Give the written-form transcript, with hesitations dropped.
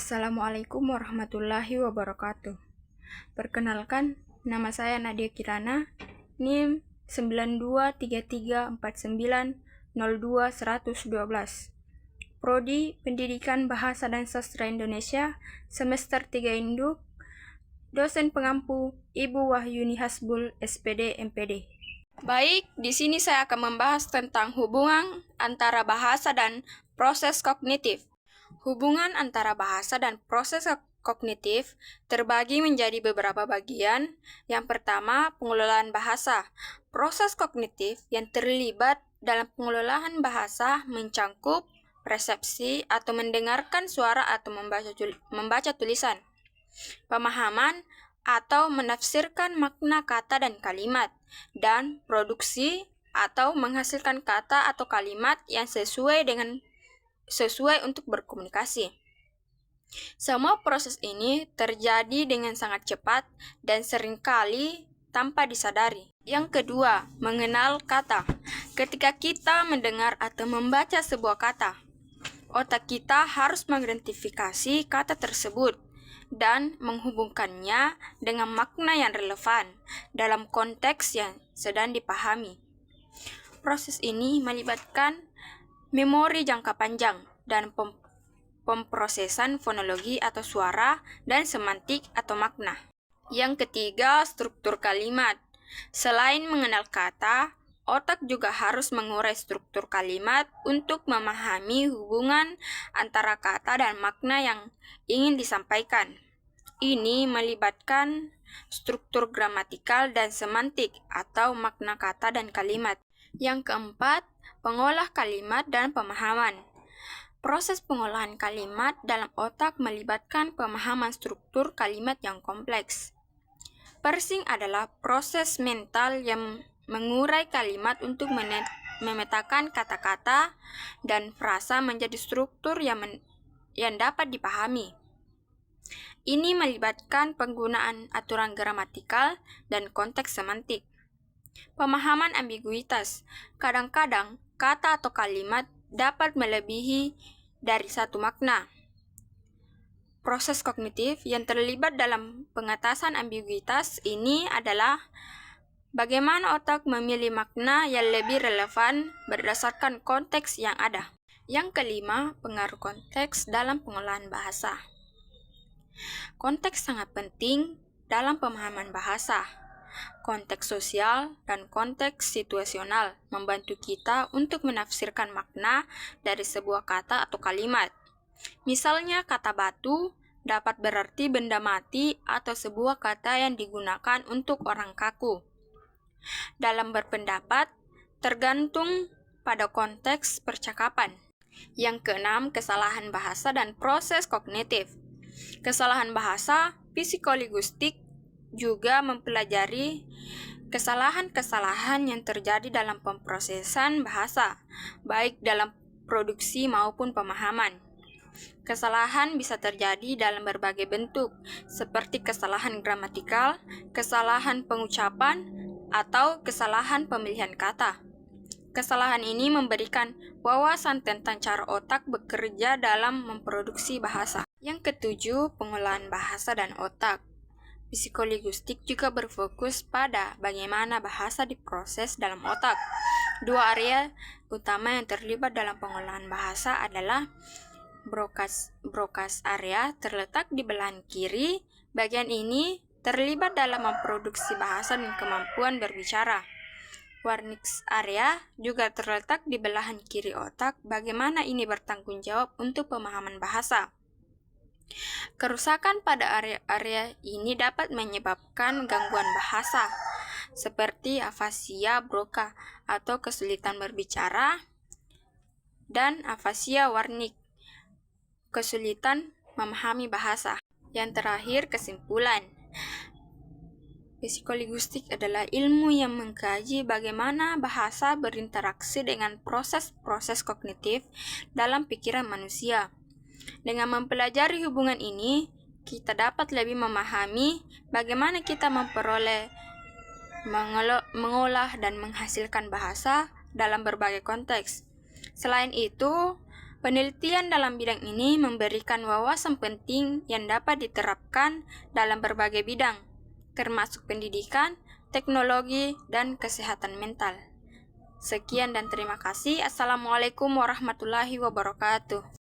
Assalamualaikum warahmatullahi wabarakatuh. Perkenalkan, nama saya Nadia Kirana, NIM 923349021112. Prodi Pendidikan Bahasa dan Sastra Indonesia, semester 3 Induk, dosen pengampu Ibu Wahyuni Hasbul, SPD, MPD. Baik, di sini saya akan membahas tentang hubungan antara bahasa dan proses kognitif. Hubungan antara bahasa dan proses kognitif terbagi menjadi beberapa bagian. Yang pertama, pengelolaan bahasa. Proses kognitif yang terlibat dalam pengelolaan bahasa mencangkup persepsi atau mendengarkan suara atau membaca tulisan, pemahaman atau menafsirkan makna kata dan kalimat, dan produksi atau menghasilkan kata atau kalimat yang sesuai untuk berkomunikasi. Semua proses ini terjadi dengan sangat cepat dan seringkali tanpa disadari. Yang kedua, mengenal kata. Ketika kita mendengar atau membaca sebuah kata, otak kita harus mengidentifikasi kata tersebut dan menghubungkannya dengan makna yang relevan dalam konteks yang sedang dipahami. Proses ini melibatkan memori jangka panjang dan pemrosesan fonologi atau suara dan semantik atau makna. Yang ketiga, struktur kalimat. Selain mengenal kata, otak juga harus mengurai struktur kalimat untuk memahami hubungan antara kata dan makna yang ingin disampaikan. Ini melibatkan struktur gramatikal dan semantik atau makna kata dan kalimat. Yang keempat, pengolah kalimat dan pemahaman. Proses pengolahan kalimat dalam otak melibatkan pemahaman struktur kalimat yang kompleks. Parsing adalah proses mental yang mengurai kalimat untuk memetakan kata-kata dan frasa menjadi struktur yang dapat dipahami. Ini melibatkan penggunaan aturan gramatikal dan konteks semantik. Pemahaman ambiguitas. Kadang-kadang kata atau kalimat dapat melebihi dari satu makna. Proses kognitif yang terlibat dalam pengatasan ambiguitas ini adalah bagaimana otak memilih makna yang lebih relevan berdasarkan konteks yang ada. Yang kelima, pengaruh konteks dalam pengolahan bahasa. Konteks sangat penting dalam pemahaman bahasa. Konteks sosial dan konteks situasional membantu kita untuk menafsirkan makna dari sebuah kata atau kalimat. Misalnya, kata batu dapat berarti benda mati atau sebuah kata yang digunakan untuk orang kaku. Dalam berpendapat, tergantung pada konteks percakapan. Yang keenam, kesalahan bahasa dan proses kognitif. Kesalahan bahasa, psikolinguistik juga mempelajari kesalahan-kesalahan yang terjadi dalam pemrosesan bahasa, baik dalam produksi maupun pemahaman. Kesalahan bisa terjadi dalam berbagai bentuk, seperti kesalahan gramatikal, kesalahan pengucapan, atau kesalahan pemilihan kata. Kesalahan ini memberikan wawasan tentang cara otak bekerja dalam memproduksi bahasa. Yang ketujuh, pengolahan bahasa dan otak. Psikolinguistik juga berfokus pada bagaimana bahasa diproses dalam otak. Dua area utama yang terlibat dalam pengolahan bahasa adalah Broca's area terletak di belahan kiri. Bagian ini terlibat dalam memproduksi bahasa dan kemampuan berbicara. Wernicke's area juga terletak di belahan kiri otak. Bagaimana ini bertanggung jawab untuk pemahaman bahasa. Kerusakan pada area-area ini dapat menyebabkan gangguan bahasa, seperti afasia Broca atau kesulitan berbicara, dan afasia Wernicke, kesulitan memahami bahasa. Yang terakhir, kesimpulan. Psikolinguistik adalah ilmu yang mengkaji bagaimana bahasa berinteraksi dengan proses-proses kognitif dalam pikiran manusia. Dengan mempelajari hubungan ini, kita dapat lebih memahami bagaimana kita memperoleh, mengolah, dan menghasilkan bahasa dalam berbagai konteks. Selain itu, Penelitian dalam bidang ini memberikan wawasan penting yang dapat diterapkan dalam berbagai bidang, termasuk pendidikan, teknologi, dan kesehatan mental. Sekian dan terima kasih. Assalamualaikum warahmatullahi wabarakatuh.